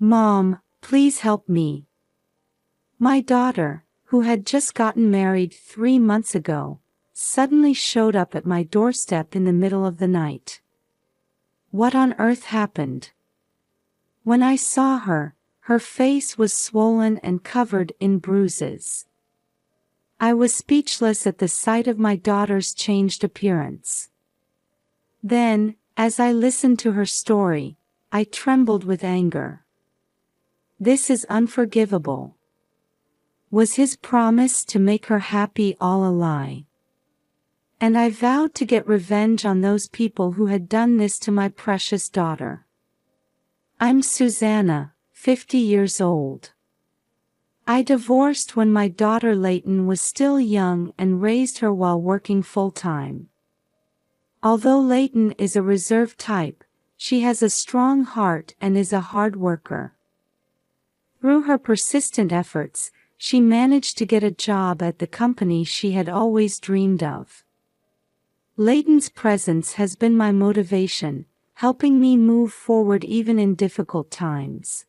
Mom, please help me. My daughter, who had just gotten married 3 months ago, suddenly showed up at my doorstep in the middle of the night. What on earth happened? When I saw her, her face was swollen and covered in bruises. I was speechless at the sight of my daughter's changed appearance. Then, as I listened to her story, I trembled with anger. This is unforgivable. Was his promise to make her happy all a lie? And I vowed to get revenge on those people who had done this to my precious daughter. I'm Susanna, 50 years old. I divorced when my daughter Layton was still young and raised her while working full-time. Although Layton is a reserved type, she has a strong heart and is a hard worker. Through her persistent efforts, she managed to get a job at the company she had always dreamed of. Layton's presence has been my motivation, helping me move forward even in difficult times.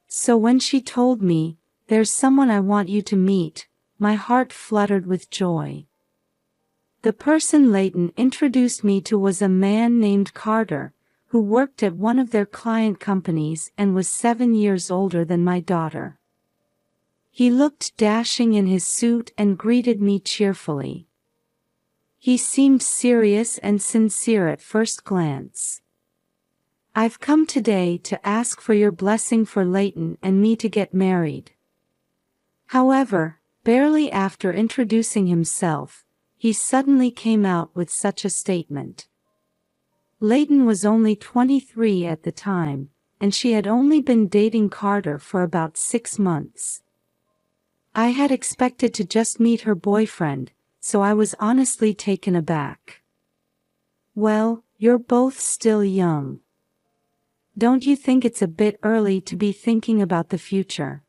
So when she told me, "There's someone I want you to meet," my heart fluttered with joy. The person Layton introduced me to was a man named Carter, who worked at one of their client companies and was 7 years older than my daughter. He looked dashing in his suit and greeted me cheerfully. He seemed serious and sincere at first glance. "I've come today to ask for your blessing for Layton and me to get married." However, barely after introducing himself, he suddenly came out with such a statement. Layton was only 23 at the time, and she had only been dating Carter for about 6 months. I had expected to just meet her boyfriend, so I was honestly taken aback. "Well, you're both still young. Don't you think it's a bit early to be thinking about the future?"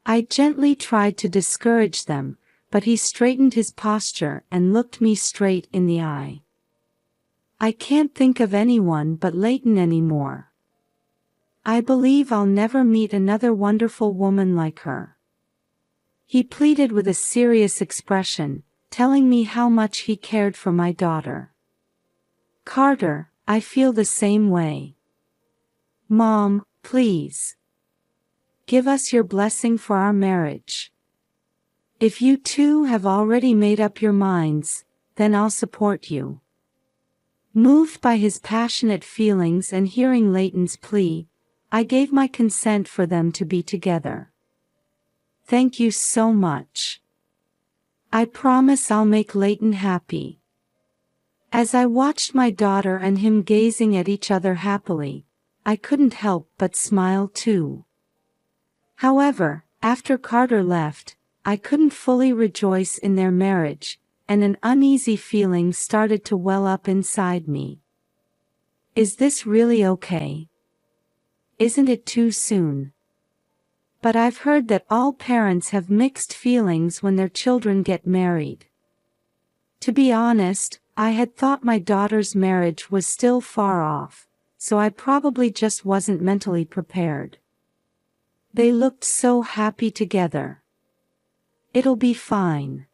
I gently tried to discourage them, but he straightened his posture and looked me straight in the eye. "I can't think of anyone but Layton anymore. I believe I'll never meet another wonderful woman like her." He pleaded with a serious expression, telling me how much he cared for my daughter. "Carter, I feel the same way. Mom, please. Give us your blessing for our marriage. If you two have already made up your minds, then I'll support you." Moved by his passionate feelings and hearing Layton's plea, I gave my consent for them to be together. "Thank you so much. I promise I'll make Layton happy." As I watched my daughter and him gazing at each other happily, I couldn't help but smile too. However, after Carter left, I couldn't fully rejoice in their marriage, and an uneasy feeling started to well up inside me. Is this really okay? Isn't it too soon? But I've heard that all parents have mixed feelings when their children get married. To be honest, I had thought my daughter's marriage was still far off, so I probably just wasn't mentally prepared. They looked so happy together. It'll be fine.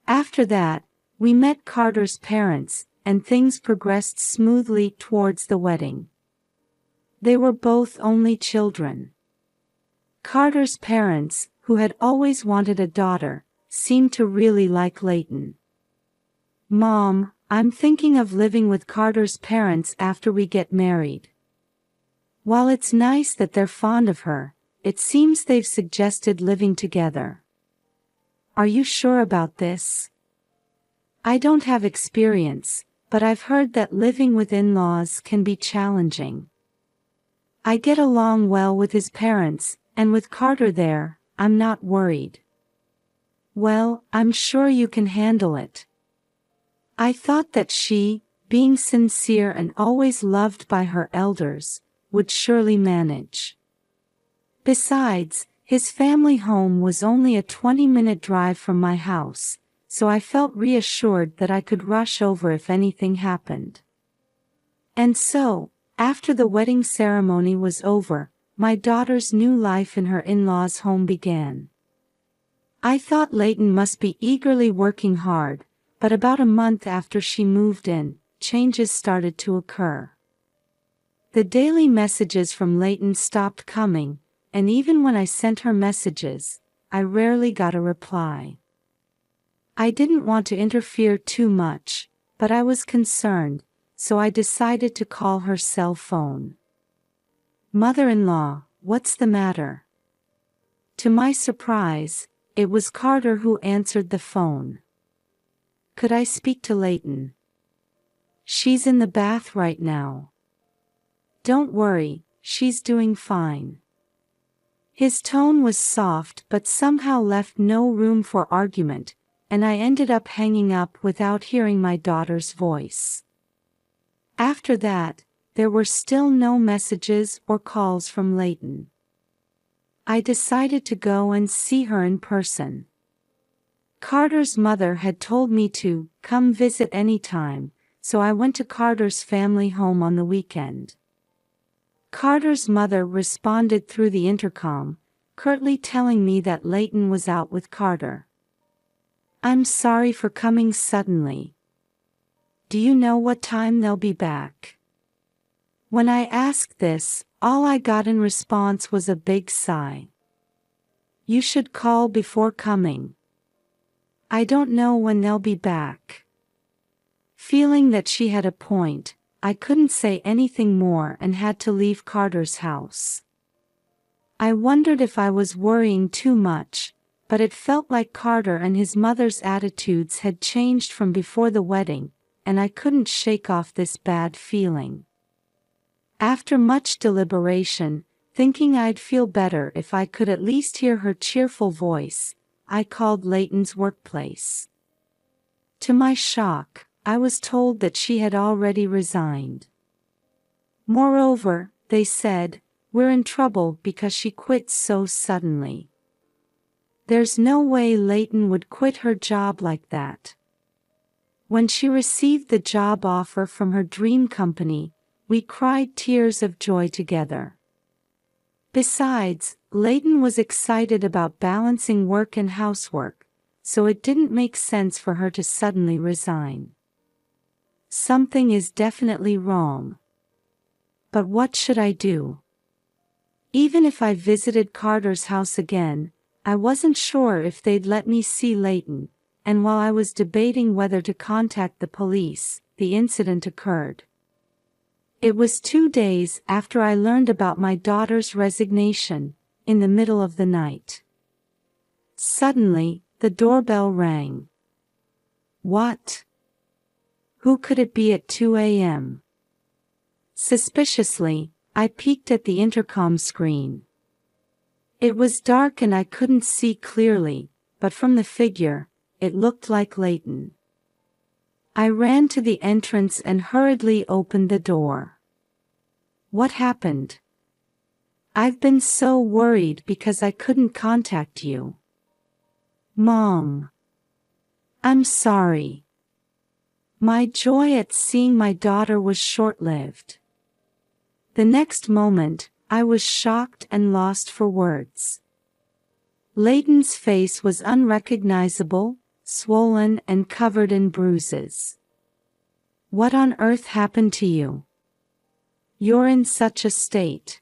After that, we met Carter's parents, and things progressed smoothly towards the wedding. They were both only children. Carter's parents, who had always wanted a daughter, seemed to really like Layton. "Mom, I'm thinking of living with Carter's parents after we get married. While it's nice that they're fond of her, it seems they've suggested living together. Are you sure about this?" "I don't have experience, but I've heard that living with in-laws can be challenging. I get along well with his parents, and with Carter there, I'm not worried." "Well, I'm sure you can handle it." I thought that she, being sincere and always loved by her elders, would surely manage. Besides, his family home was only a 20-minute drive from my house, so I felt reassured that I could rush over if anything happened. And so, After the wedding ceremony was over, my daughter's new life in her in-laws' home began. I thought Leighton must be eagerly working hard, but about a month after she moved in, changes started to occur. The daily messages from Leighton stopped coming, and even when I sent her messages, I rarely got a reply. I didn't want to interfere too much, but I was concerned, so I decided to call her cell phone. "Mother-in-law, what's the matter?" To my surprise, it was Carter who answered the phone. "Could I speak to Leighton? She's in the bath right now." "Don't worry, she's doing fine." His tone was soft but somehow left no room for argument, and I ended up hanging up without hearing my daughter's voice. After that, there were still no messages or calls from Leighton. I decided to go and see her in person. Carter's mother had told me to come visit anytime, so I went to Carter's family home on the weekend. Carter's mother responded through the intercom, curtly telling me that Leighton was out with Carter. "I'm sorry for coming suddenly. Do you know what time they'll be back?" When I asked this, all I got in response was a big sigh. "You should call before coming. I don't know when they'll be back." Feeling that she had a point, I couldn't say anything more and had to leave Carter's house. I wondered if I was worrying too much, but it felt like Carter and his mother's attitudes had changed from before the wedding, and I couldn't shake off this bad feeling. After much deliberation, thinking I'd feel better if I could at least hear her cheerful voice, I called Leighton's workplace. To my shock, I was told that she had already resigned. Moreover, they said, "We're in trouble because she quit so suddenly." There's no way Leighton would quit her job like that. When she received the job offer from her dream company, we cried tears of joy together. Besides, Leighton was excited about balancing work and housework, so it didn't make sense for her to suddenly resign. Something is definitely wrong. But what should I do? Even if I visited Carter's house again, I wasn't sure if they'd let me see Leighton, and while I was debating whether to contact the police, the incident occurred. It was 2 days after I learned about my daughter's resignation, in the middle of the night. Suddenly, the doorbell rang. What? Who could it be at 2 a.m.? Suspiciously, I peeked at the intercom screen. It was dark and I couldn't see clearly, but from the figure, it looked like Leighton. I ran to the entrance and hurriedly opened the door. "What happened? I've been so worried because I couldn't contact you." "Mom. I'm sorry." My joy at seeing my daughter was short-lived. The next moment, I was shocked and lost for words. Leighton's face was unrecognizable, swollen and covered in bruises. "What on earth happened to you? You're in such a state."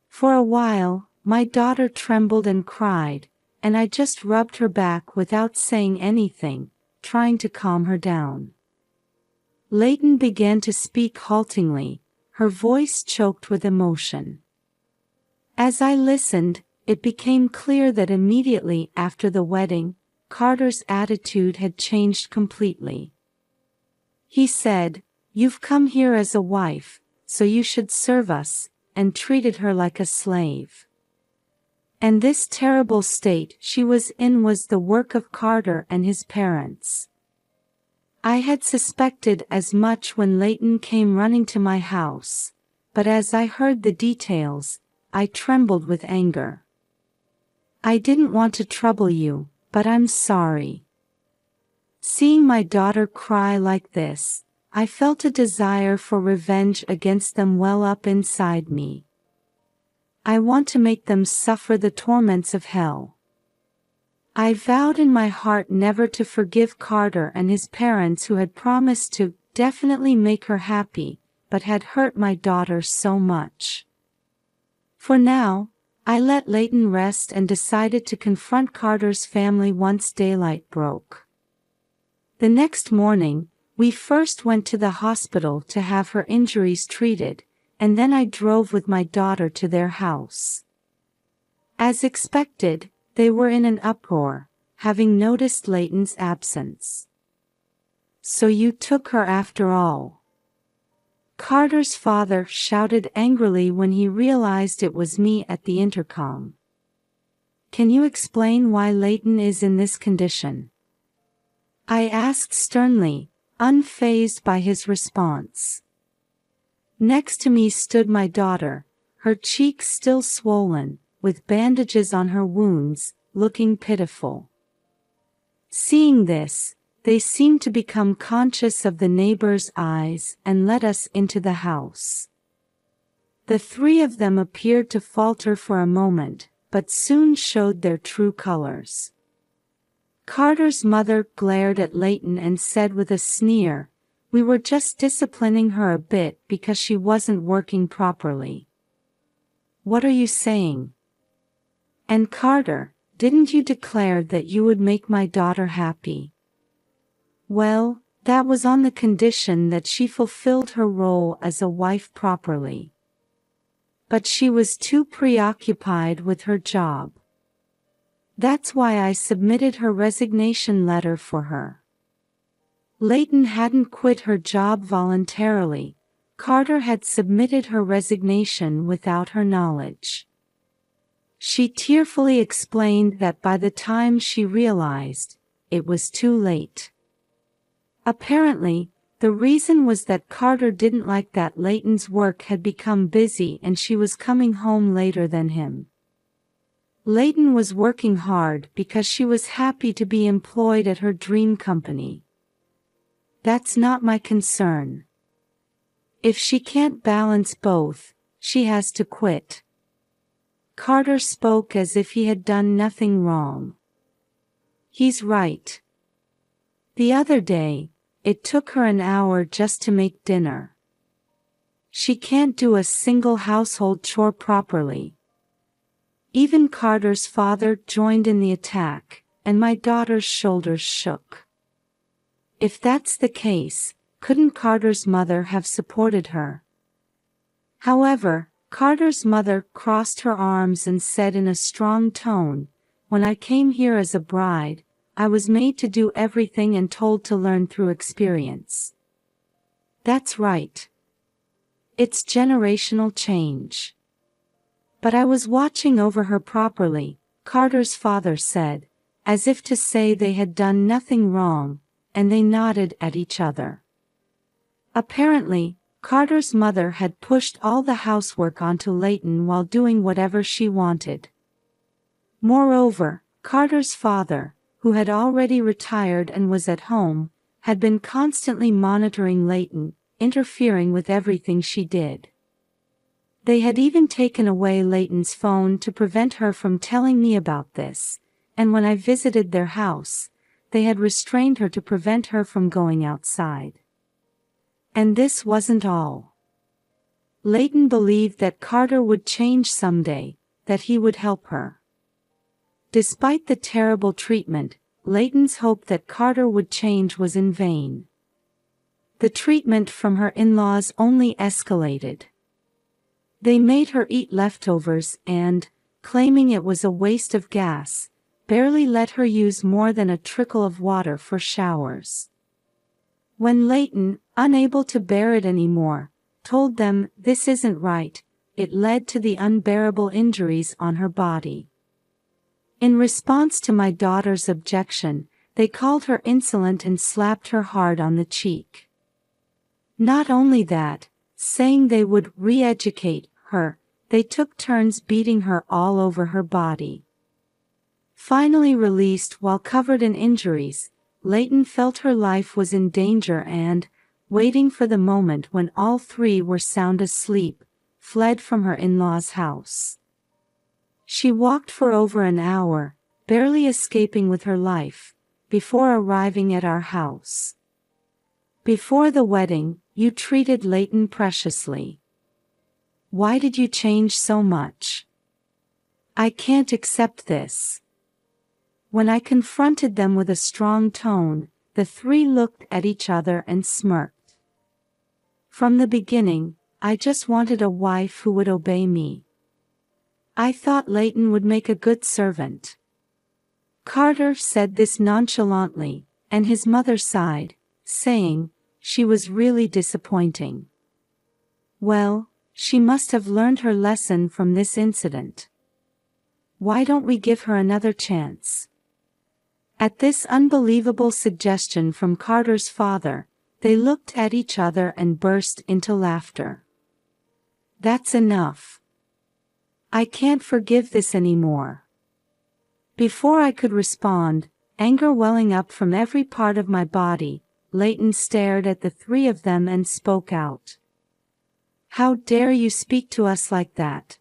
For a while, my daughter trembled and cried, and I just rubbed her back without saying anything, trying to calm her down. Leighton began to speak haltingly, her voice choked with emotion. As I listened, it became clear that immediately after the wedding, Carter's attitude had changed completely. He said, "You've come here as a wife, so you should serve us," and treated her like a slave. And this terrible state she was in was the work of Carter and his parents. I had suspected as much when Leighton came running to my house, but as I heard the details, I trembled with anger. "I didn't want to trouble you, but I'm sorry." Seeing my daughter cry like this, I felt a desire for revenge against them well up inside me. I want to make them suffer the torments of hell. I vowed in my heart never to forgive Carter and his parents who had promised to definitely make her happy, but had hurt my daughter so much. For now, I let Leighton rest and decided to confront Carter's family once daylight broke. The next morning, we first went to the hospital to have her injuries treated, and then I drove with my daughter to their house. As expected, they were in an uproar, having noticed Leighton's absence. "So you took her after all?" Carter's father shouted angrily when he realized it was me at the intercom. "Can you explain why Leighton is in this condition?" I asked sternly, unfazed by his response. Next to me stood my daughter, her cheeks still swollen, with bandages on her wounds, looking pitiful. Seeing this, they seemed to become conscious of the neighbors' eyes and let us into the house. The three of them appeared to falter for a moment, but soon showed their true colors. Carter's mother glared at Leighton and said with a sneer, "We were just disciplining her a bit because she wasn't working properly." "What are you saying?" "And Carter, didn't you declare that you would make my daughter happy?" "Well, that was on the condition that she fulfilled her role as a wife properly. But she was too preoccupied with her job. That's why I submitted her resignation letter for her." Leighton hadn't quit her job voluntarily. Carter had submitted her resignation without her knowledge. She tearfully explained that by the time she realized, it was too late. Apparently, the reason was that Carter didn't like that Leighton's work had become busy and she was coming home later than him. Leighton was working hard because she was happy to be employed at her dream company. "That's not my concern. If she can't balance both, she has to quit." Carter spoke as if he had done nothing wrong. "He's right. The other day, it took her an hour just to make dinner. She can't do a single household chore properly." Even Carter's father joined in the attack, and my daughter's shoulders shook. If that's the case, couldn't Carter's mother have supported her? However, Carter's mother crossed her arms and said in a strong tone, "When I came here as a bride, I was made to do everything and told to learn through experience." That's right. It's generational change. "But I was watching over her properly," Carter's father said, as if to say they had done nothing wrong, and they nodded at each other. Apparently, Carter's mother had pushed all the housework onto Leighton while doing whatever she wanted. Moreover, Carter's father, who had already retired and was at home, had been constantly monitoring Leighton, interfering with everything she did. They had even taken away Leighton's phone to prevent her from telling me about this, and when I visited their house, they had restrained her to prevent her from going outside. And this wasn't all. Leighton believed that Carter would change someday, that he would help her. Despite the terrible treatment, Leighton's hope that Carter would change was in vain. The treatment from her in-laws only escalated. They made her eat leftovers and, claiming it was a waste of gas, barely let her use more than a trickle of water for showers. When Leighton, unable to bear it anymore, told them this isn't right, it led to the unbearable injuries on her body. In response to my daughter's objection, they called her insolent and slapped her hard on the cheek. Not only that, saying they would re-educate her, they took turns beating her all over her body. Finally released while covered in injuries, Leighton felt her life was in danger and, waiting for the moment when all three were sound asleep, fled from her in-laws' house. She walked for over an hour, barely escaping with her life, before arriving at our house. Before the wedding, you treated Leighton preciously. Why did you change so much? I can't accept this. When I confronted them with a strong tone, the three looked at each other and smirked. From the beginning, I just wanted a wife who would obey me. I thought Leighton would make a good servant. Carter said this nonchalantly, and his mother sighed, saying, she was really disappointing. Well, she must have learned her lesson from this incident. Why don't we give her another chance? At this unbelievable suggestion from Carter's father, they looked at each other and burst into laughter. That's enough. I can't forgive this anymore. Before I could respond, anger welling up from every part of my body, Leighton stared at the three of them and spoke out. How dare you speak to us like that?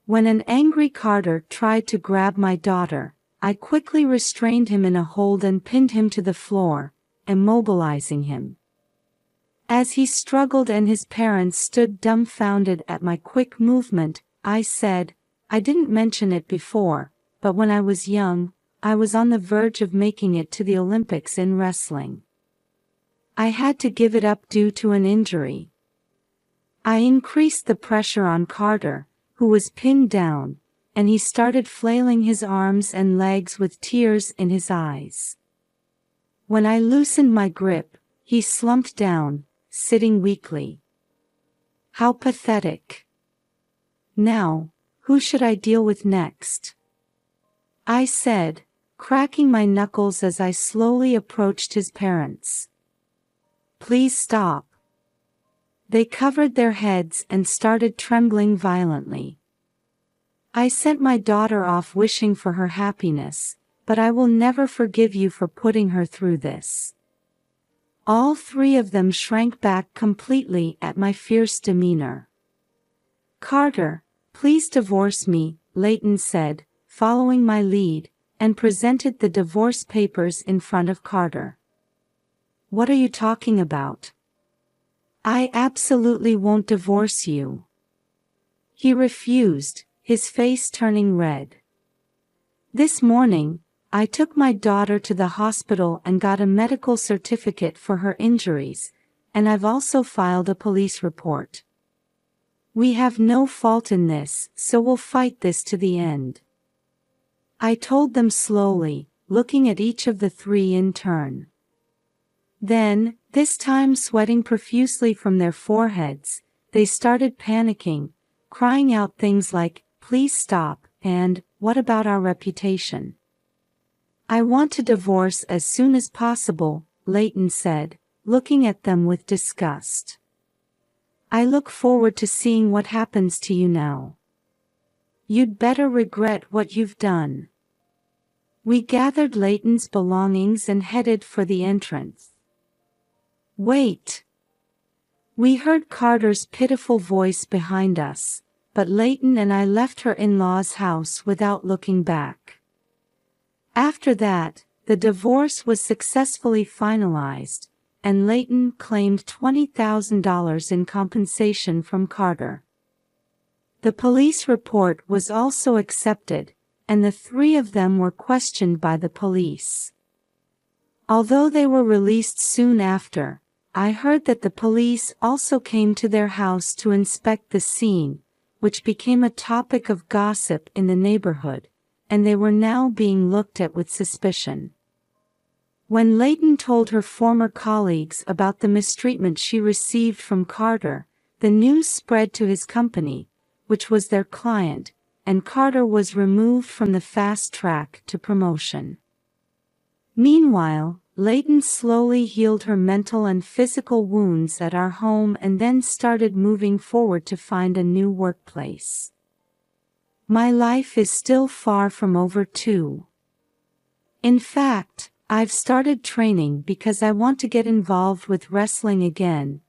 When an angry Carter tried to grab my daughter, I quickly restrained him in a hold and pinned him to the floor, immobilizing him. As he struggled and his parents stood dumbfounded at my quick movement, I said, I didn't mention it before, but when I was young, I was on the verge of making it to the Olympics in wrestling. I had to give it up due to an injury. I increased the pressure on Carter, who was pinned down, and he started flailing his arms and legs with tears in his eyes. When I loosened my grip, he slumped down, sitting weakly. How pathetic. Now, who should I deal with next? I said, cracking my knuckles as I slowly approached his parents. Please stop. They covered their heads and started trembling violently. I sent my daughter off wishing for her happiness, but I will never forgive you for putting her through this. All three of them shrank back completely at my fierce demeanor. Carter, please divorce me, Leighton said, following my lead, and presented the divorce papers in front of Carter. What are you talking about? I absolutely won't divorce you. He refused, his face turning red. This morning, I took my daughter to the hospital and got a medical certificate for her injuries, and I've also filed a police report. We have no fault in this, so we'll fight this to the end. I told them slowly, looking at each of the three in turn. Then, this time sweating profusely from their foreheads, they started panicking, crying out things like, please stop, and, what about our reputation? I want to divorce as soon as possible, Leighton said, looking at them with disgust. I look forward to seeing what happens to you now. You'd better regret what you've done. We gathered Leighton's belongings and headed for the entrance. Wait! We heard Carter's pitiful voice behind us, but Leighton and I left her in-laws' house without looking back. After that, the divorce was successfully finalized, and Leighton claimed $20,000 in compensation from Carter. The police report was also accepted, and the three of them were questioned by the police. Although they were released soon after, I heard that the police also came to their house to inspect the scene, which became a topic of gossip in the neighborhood, and they were now being looked at with suspicion. When Leighton told her former colleagues about the mistreatment she received from Carter, the news spread to his company, which was their client, and Carter was removed from the fast track to promotion. Meanwhile, Leighton slowly healed her mental and physical wounds at our home and then started moving forward to find a new workplace. My life is still far from over too. In fact, I've started training because I want to get involved with wrestling again,